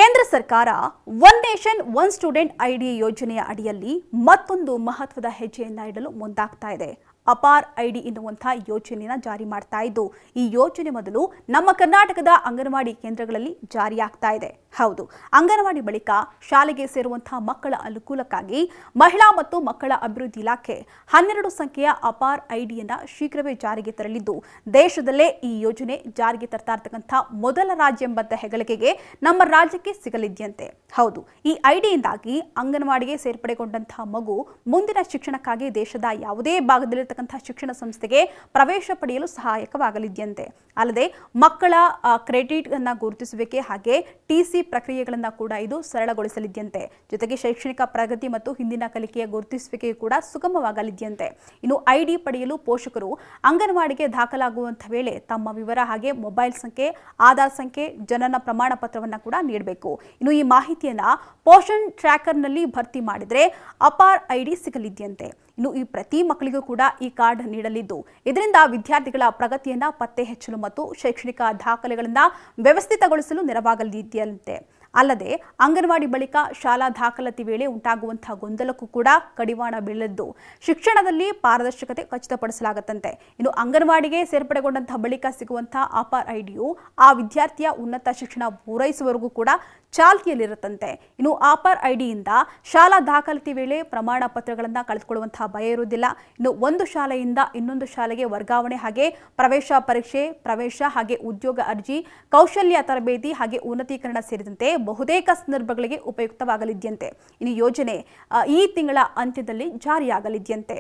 ಕೇಂದ್ರ ಸರ್ಕಾರ one nation one student ID ಯೋಜನೆಯ ಅಡಿಯಲ್ಲಿ ಮತ್ತೊಂದು ಮಹತ್ವದ ಹೆಜ್ಜೆಯನ್ನ ಇಡಲು ಮುಂದಾಗ್ತಾ ಇದೆ. ಅಪಾರ್ ಐಡಿ ಎನ್ನುವಂಥ ಯೋಜನೆಯನ್ನು ಜಾರಿ ಮಾಡ್ತಾ ಇದ್ದು, ಈ ಯೋಜನೆ ಮೊದಲು ನಮ್ಮ ಕರ್ನಾಟಕದ ಅಂಗನವಾಡಿ ಕೇಂದ್ರಗಳಲ್ಲಿ ಜಾರಿಯಾಗ್ತಾ ಇದೆ. ಹೌದು, ಅಂಗನವಾಡಿ ಬಳಿಕ ಶಾಲೆಗೆ ಸೇರುವಂತಹ ಮಕ್ಕಳ ಅನುಕೂಲಕ್ಕಾಗಿ ಮಹಿಳಾ ಮತ್ತು ಮಕ್ಕಳ ಅಭಿವೃದ್ಧಿ ಇಲಾಖೆ 12 ಸಂಖ್ಯೆಯ ಅಪಾರ್ ಐಡಿಯನ್ನ ಶೀಘ್ರವೇ ಜಾರಿಗೆ ತರಲಿದ್ದು, ದೇಶದಲ್ಲೇ ಈ ಯೋಜನೆ ಜಾರಿಗೆ ತರ್ತಾ ಇರತಕ್ಕಂಥ ಮೊದಲ ರಾಜ್ಯ ಎಂಬಂತ ಹೆಗ್ಗಳಿಕೆಗೆ ನಮ್ಮ ರಾಜ್ಯಕ್ಕೆ ಸಿಗಲಿದೆಯಂತೆ. ಹೌದು, ಈ ಐಡಿಯಿಂದಾಗಿ ಅಂಗನವಾಡಿಗೆ ಸೇರ್ಪಡೆಗೊಂಡಂತಹ ಮಗು ಮುಂದಿನ ಶಿಕ್ಷಣಕ್ಕಾಗಿ ದೇಶದ ಯಾವುದೇ ಭಾಗದಲ್ಲಿ ಶಿಕ್ಷಣ ಸಂಸ್ಥೆಗೆ ಪ್ರವೇಶ ಪಡೆಯಲು ಸಹಾಯಕವಾಗಲಿದೆಯಂತೆ. ಅಲ್ಲದೆ ಮಕ್ಕಳ ಕ್ರೆಡಿಟ್ ಅನ್ನು ಗುರುತಿಸುವಿಕೆ ಹಾಗೆ ಟಿಸಿ ಪ್ರಕ್ರಿಯೆಗಳನ್ನು ಕೂಡ ಇದು ಸರಳಗೊಳಿಸಲಿದೆಯಂತೆ. ಜೊತೆಗೆ ಶೈಕ್ಷಣಿಕ ಪ್ರಗತಿ ಮತ್ತು ಹಿಂದಿನ ಕಲಿಕೆಯ ಗುರುತಿಸುವಿಕೆಯು ಕೂಡ ಸುಗಮವಾಗಲಿದೆಯಂತೆ. ಇನ್ನು ಐಡಿ ಪಡೆಯಲು ಪೋಷಕರು ಅಂಗನವಾಡಿಗೆ ದಾಖಲಾಗುವಂತಹ ವೇಳೆ ತಮ್ಮ ವಿವರ ಹಾಗೆ ಮೊಬೈಲ್ ಸಂಖ್ಯೆ, ಆಧಾರ್ ಸಂಖ್ಯೆ, ಜನನ ಪ್ರಮಾಣ ಪತ್ರವನ್ನು ಕೂಡ ನೀಡಬೇಕು. ಇನ್ನು ಈ ಮಾಹಿತಿಯನ್ನ ಪೋಷಣ್ ಟ್ರ್ಯಾಕರ್ನಲ್ಲಿ ಭರ್ತಿ ಮಾಡಿದರೆ ಅಪಾರ್ ಐಡಿ ಸಿಗಲಿದೆಯಂತೆ. ಇನ್ನು ಈ ಪ್ರತಿ ಮಕ್ಕಳಿಗೂ ಕೂಡ ಈ ಕಾರ್ಡ್ ನೀಡಲಿದ್ದು, ಇದರಿಂದ ವಿದ್ಯಾರ್ಥಿಗಳ ಪ್ರಗತಿಯನ್ನ ಪತ್ತೆ ಹಚ್ಚಲು ಮತ್ತು ಶೈಕ್ಷಣಿಕ ದಾಖಲೆಗಳನ್ನ ವ್ಯವಸ್ಥಿತಗೊಳಿಸಲು ನೆರವಾಗಲಿದೆಯಂತೆ. ಅಲ್ಲದೆ ಅಂಗನವಾಡಿ ಬಳಿಕ ಶಾಲಾ ದಾಖಲಾತಿ ವೇಳೆ ಉಂಟಾಗುವಂತಹ ಗೊಂದಲಕ್ಕೂ ಕೂಡ ಕಡಿವಾಣ ಬೀಳಲಿದ್ದು, ಶಿಕ್ಷಣದಲ್ಲಿ ಪಾರದರ್ಶಕತೆ ಖಚಿತಪಡಿಸಲಾಗುತ್ತಂತೆ. ಇನ್ನು ಅಂಗನವಾಡಿಗೆ ಸೇರ್ಪಡೆಗೊಂಡಂತಹ ಬಳಿಕ ಸಿಗುವಂತಹ ಅಪಾರ್ ಐಡಿಯು ಆ ವಿದ್ಯಾರ್ಥಿಯ ಉನ್ನತ ಶಿಕ್ಷಣ ಪೂರೈಸುವವರೆಗೂ ಕೂಡ ಚಾಲ್ತಿಯಲ್ಲಿರುತ್ತಂತೆ. ಇನ್ನು ಅಪಾರ್ ಐಡಿಯಿಂದ ಶಾಲಾ ದಾಖಲಾತಿ ವೇಳೆ ಪ್ರಮಾಣ ಪತ್ರಗಳನ್ನು ಕಳೆದುಕೊಳ್ಳುವಂತಹ ಭಯ ಇರುವುದಿಲ್ಲ. ಇನ್ನು ಒಂದು ಶಾಲೆಯಿಂದ ಇನ್ನೊಂದು ಶಾಲೆಗೆ ವರ್ಗಾವಣೆ ಹಾಗೆ ಪ್ರವೇಶ ಪರೀಕ್ಷೆ, ಪ್ರವೇಶ ಹಾಗೆ ಉದ್ಯೋಗ ಅರ್ಜಿ, ಕೌಶಲ್ಯ ತರಬೇತಿ ಹಾಗೆ ಉನ್ನತೀಕರಣ ಸೇರಿದಂತೆ ಬಹುತೇಕ ಸಂದರ್ಭಗಳಿಗೆ ಉಪಯುಕ್ತವಾಗಲಿದೆಯಂತೆ. ಇನ್ನು ಯೋಜನೆ ಈ ತಿಂಗಳ ಅಂತ್ಯದಲ್ಲಿ ಜಾರಿಯಾಗಲಿದೆಯಂತೆ.